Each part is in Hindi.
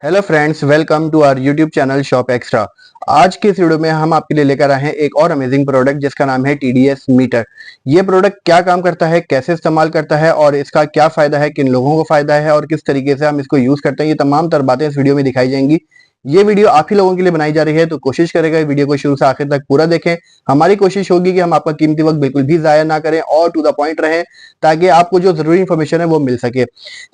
Hello friends, welcome to our YouTube channel shop extra. आज के इस वीडियो में हम आपके लिए लेकर आए हैं एक और अमेजिंग प्रोडक्ट जिसका नाम है टीडीएस मीटर। ये प्रोडक्ट क्या काम करता है, कैसे इस्तेमाल करता है और इसका क्या फायदा है, किन लोगों को फायदा है और किस तरीके से हम इसको यूज करते हैं, ये तमाम तर बातें इस वीडियो में दिखाई जाएंगी। ये वीडियो आप ही लोगों के लिए बनाई जा रही है, तो कोशिश करेगा वीडियो को शुरू से आखिर तक पूरा देखें। हमारी कोशिश होगी कि हम आपका कीमती वक्त बिल्कुल भी जाया ना करें और टू द पॉइंट रहें, ताकि आपको जो जरूरी इंफॉर्मेशन है वो मिल सके।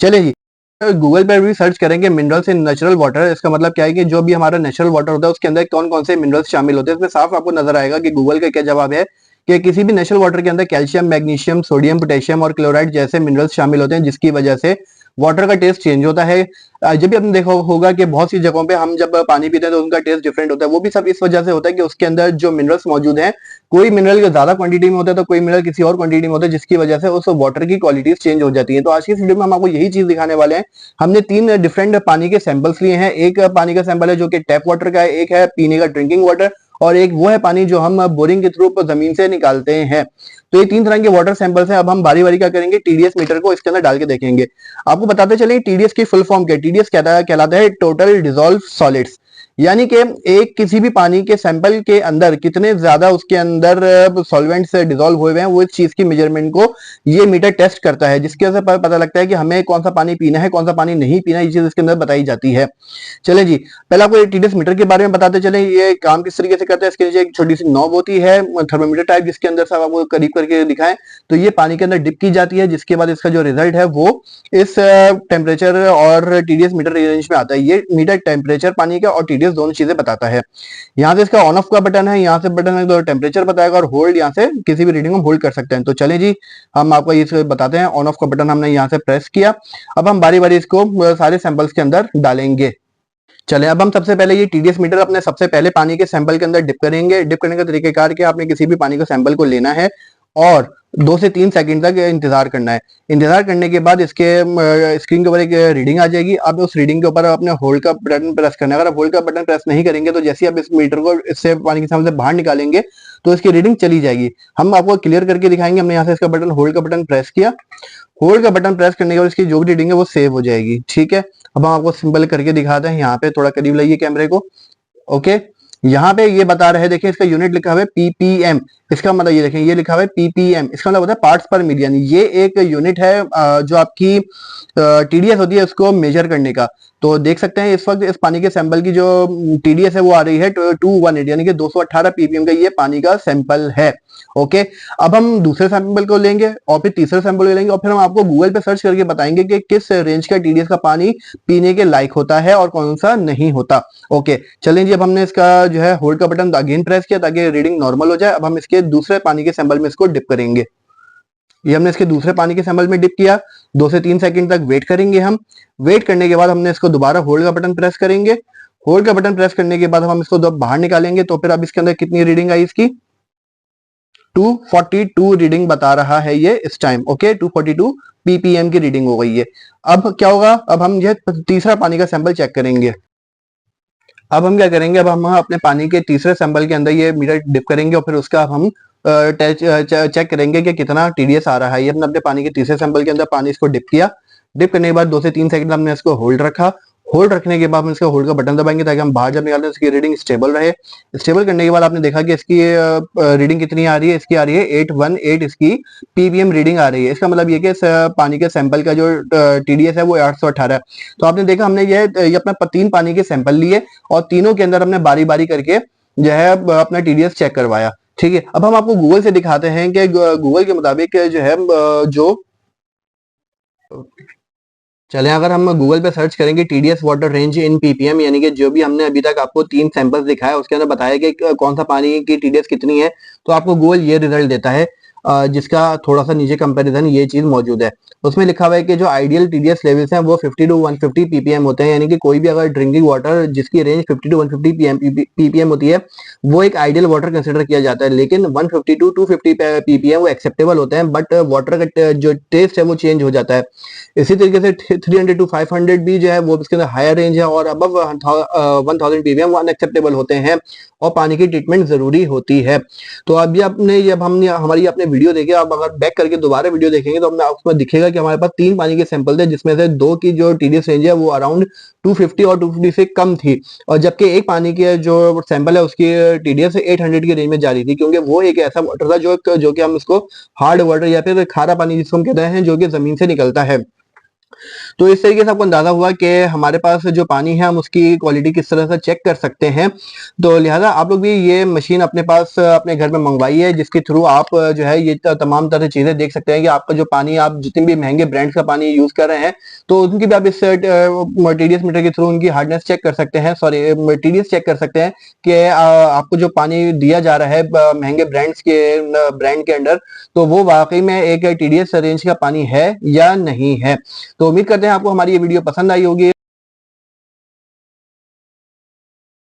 चलिए जी, गूगल पर भी सर्च करेंगे मिनरल्स इन नेचुरल वाटर। इसका मतलब क्या है कि जो भी हमारा नेचुरल वाटर होता है उसके अंदर कौन कौन से मिनरल्स शामिल होते हैं, इसमें साफ आपको नजर आएगा कि गूगल का क्या जवाब है कि किसी भी नेचुरल वाटर के अंदर कैल्शियम, मैग्नीशियम, सोडियम, पोटेशियम और क्लोराइड जैसे मिनरल्स शामिल होते हैं, जिसकी वजह से वाटर का टेस्ट चेंज होता है। जब भी आपने देखा होगा कि बहुत सी जगहों पे हम जब पानी पीते हैं तो उनका टेस्ट डिफरेंट होता है। वो भी सब इस वजह से होता है कि उसके अंदर जो मिनरल्स मौजूद हैं, कोई मिनरल ज्यादा क्वांटिटी में होता है तो कोई मिनरल किसी और क्वांटिटी में होता है, जिसकी वजह से उस वाटर की क्वालिटीज चेंज हो जाती है। तो आज की इस वीडियो में हम आपको यही चीज दिखाने वाले हैं। हमने तीन डिफरेंट पानी के सैंपल्स लिए हैं। एक पानी का सैंपल है जो कि टैप वाटर का है, एक है पीने का ड्रिंकिंग वाटर, और एक वो है पानी जो हम बोरिंग के थ्रू जमीन से निकालते हैं। तो ये तीन तरह के वाटर सैंपल्स हैं। अब हम बारी बारी क्या करेंगे, टीडीएस मीटर को इसके अंदर डाल के देखेंगे। आपको बताते चले टीडीएस की फुल फॉर्म क्या है। टीडीएस कहलाता है टोटल डिसॉल्व सॉलिड्स, यानी कि एक किसी भी पानी के सैंपल के अंदर कितने ज्यादा उसके अंदर सॉल्वेंट्स डिसॉल्व हुए हैं, वो इस चीज की मेजरमेंट को ये मीटर टेस्ट करता है, जिसके वजह से पता लगता है कि हमें कौन सा पानी पीना है, कौन सा पानी नहीं पीना, ये चीज इसके अंदर बताई जाती है। चले जी, पहले आपको टीडीएस मीटर के बारे में बताते चले ये काम किस तरीके से करता है। इसके नीचे एक छोटी सी नॉब होती है थर्मोमीटर टाइप, जिसके अंदर सब आपको करीब करके दिखाएं तो ये पानी के अंदर डिप की जाती है, जिसके बाद इसका जो रिजल्ट है वो इस टेम्परेचर और टीडीएस मीटर रेंज में आता है। ये मीटर टेम्परेचर पानी का और टीडीएस दोनों चीजें बताता है। यहाँ से इसका ऑन ऑफ का बटन है, यहाँ से बटन है तो टेम्परेचर बताएगा, और होल्ड यहाँ से किसी भी रीडिंग को होल्ड कर सकते हैं। तो चले जी, हम आपको ये बताते हैं। ऑन ऑफ का बटन हमने यहाँ से प्रेस किया। अब हम बारी बारी इसको सारे सैंपल्स के अंदर डालेंगे। चले, अब हम सबसे पहले ये टीडीएस मीटर अपने सबसे पहले पानी के सैंपल के अंदर डिप करेंगे। डिप करने का तरीकेकार क्या, आपने किसी भी पानी का सैंपल को लेना है और 2 से 3 सेकंड तक इंतजार करना है। इंतजार करने के बाद इसके स्क्रीन के ऊपर एक रीडिंग आ जाएगी। अब उस रीडिंग के ऊपर अपने होल्ड का बटन प्रेस करना है। अगर आप होल्ड का बटन प्रेस नहीं करेंगे तो जैसे आप इस मीटर को इससे पानी के सैंपल से बाहर निकालेंगे तो इसकी रीडिंग चली जाएगी। हम आपको क्लियर करके दिखाएंगे। हमने यहाँ से इसका बटन होल्ड का बटन प्रेस किया। होल्ड का बटन प्रेस करने के बाद इसकी जो भी रीडिंग है वो सेव हो जाएगी। ठीक है, अब हम आपको सिंपल करके दिखाते हैं। यहाँ पे थोड़ा करीब लाइए कैमरे को। ओके, यहाँ पे ये बता रहे हैं, देखिए इसका यूनिट लिखा हुआ है पीपीएम। इसका मतलब ये देखें, ये लिखा हुआ है पीपीएम, इसका मतलब होता है पार्ट्स पर मिलियन। ये एक यूनिट है जो आपकी टीडीएस होती है उसको मेजर करने का। तो देख सकते हैं इस वक्त इस पानी के सैंपल की जो टीडीएस है वो आ रही है 218, यानी कि 218 पीपीएम का ये पानी का सैंपल है। ओके, अब हम दूसरे सैंपल को लेंगे और फिर तीसरे सैंपल को लेंगे और फिर हम आपको गूगल पे सर्च करके बताएंगे कि किस रेंज का टीडीएस का पानी पीने के लायक होता है और कौन सा नहीं होता। ओके, चलें जी, अब हमने इसका जो है होल्ड का बटन अगेन प्रेस किया ताकि रीडिंग नॉर्मल हो जाए। अब हम इसके दूसरे पानी के सैंपल में इसको डिप करेंगे। ये हमने इसके दूसरे पानी के सैंपल में डिप किया। 2 से 3 सेकंड तक वेट करेंगे हम। वेट करने के बाद हमने इसको दोबारा होल्ड का बटन प्रेस करेंगे। होल्ड का बटन प्रेस करने के बाद हम इसको बाहर निकालेंगे। तो फिर अब इसके अंदर कितनी रीडिंग आई, इसकी 242 रीडिंग बता रहा है ये इस टाइम। ओके, 242 पीपीएम की रीडिंग हो गई है। अब क्या होगा, अब हम यह तीसरा पानी का सैंपल चेक करेंगे। अब हम क्या करेंगे, अब हम अपने पानी के तीसरे सैंपल के अंदर ये मीटर डिप करेंगे और फिर उसका हम चेक करेंगे कि कितना टीडीएस आ रहा है। ये हमने अपने पानी के तीसरे सैंपल के अंदर पानी इसको डिप किया। डिप करने के बाद 2 से 3 सेकंड हमने इसको होल्ड रखा। होल्ड रखने के बाद हम इसका होल्ड का बटन दबाएंगे ताकि हम बाहर जब निकालते हैं इसकी रीडिंग स्टेबल रहे। स्टेबल करने के बाद आपने देखा कि इसकी रीडिंग कितनी आ रही है, इसकी आ रही है 818, इसकी पीपीएम रीडिंग आ रही है। इसका मतलब ये कि इस पानी के सैंपल का जो टीडीएस है वो 818 है। तो आपने देखा हमने ये अपना 3 पानी के सैंपल लिए और तीनों के अंदर हमने बारी बारी करके जो है अपना टीडीएस चेक करवाया। ठीक है, अब हम आपको गूगल से दिखाते हैं कि गूगल के मुताबिक जो है जो चले, अगर हम गूगल पे सर्च करेंगे TDS water range in PPM, यानी कि जो भी हमने अभी तक आपको 3 सैंपल्स दिखाया उसके अंदर बताया कि कौन सा पानी की टीडीएस कितनी है, तो आपको गूगल ये रिजल्ट देता है। जिसका थोड़ा सा नीचे कंपैरिजन ये चीज मौजूद है। उसमें लिखा हुआ है कि जो आइडियल टीडीएस लेवल्स हैं वो 50 टू 150 पीपीएम होते हैं, यानी कि कोई भी अगर ड्रिंकिंग वाटर जिसकी रेंज 50 टू 150 पीपीएम होती है वो एक आइडियल वाटर कंसिडर किया जाता है। लेकिन 150 टू 250 पीपीएम वो एक्सेप्टेबल होते हैं, बट वाटर का जो टेस्ट है वो चेंज हो जाता है। इसी तरीके से 300 टू 500 भी जो है वो इसके अंदर हायर रेंज है, और अबव 1000 पीपीएम वो अनएक्सेप्टेबल होते हैं और पानी की ट्रीटमेंट जरूरी होती है। तो अभी आपने जब हमने हमारी आपने वीडियो देखे, आप अगर बैक करके दोबारा वीडियो देखेंगे तो हमें उसमें दिखेगा कि हमारे पास 3 पानी के सैंपल थे, जिसमें से 2 की जो टीडीएस रेंज है वो अराउंड 250 और 250 से कम थी, और जबकि एक पानी के जो सैंपल है उसकी टीडीएस 800 की रेंज में जा रही थी, क्योंकि वो एक ऐसा वाटर था जो कि हम इसको हार्ड वाटर या फिर खारा पानी जिसको हम कहते हैं, जो कि जमीन से निकलता है। तो इस तरीके से आपको अंदाजा हुआ कि हमारे पास जो पानी है हम उसकी क्वालिटी किस तरह से चेक कर सकते हैं। तो लिहाजा आप लोग भी ये मशीन अपने पास अपने घर में मंगवाई है, जिसके थ्रू आप जो है ये तमाम तरह की चीजें देख सकते हैं कि आपका जो पानी, आप जितने भी महंगे ब्रांड्स का पानी यूज कर रहे हैं तो उनकी भी आप इस टीडीएस मीटर के थ्रू उनकी हार्डनेस चेक कर सकते हैं, सॉरी टीडीएस चेक कर सकते हैं कि आपको जो पानी दिया जा रहा है महंगे ब्रांड के अंडर, तो वो वाकई में एक टीडीएस रेंज का पानी है या नहीं है। तो उम्मीद करते हैं आपको हमारी ये वीडियो पसंद आई होगी।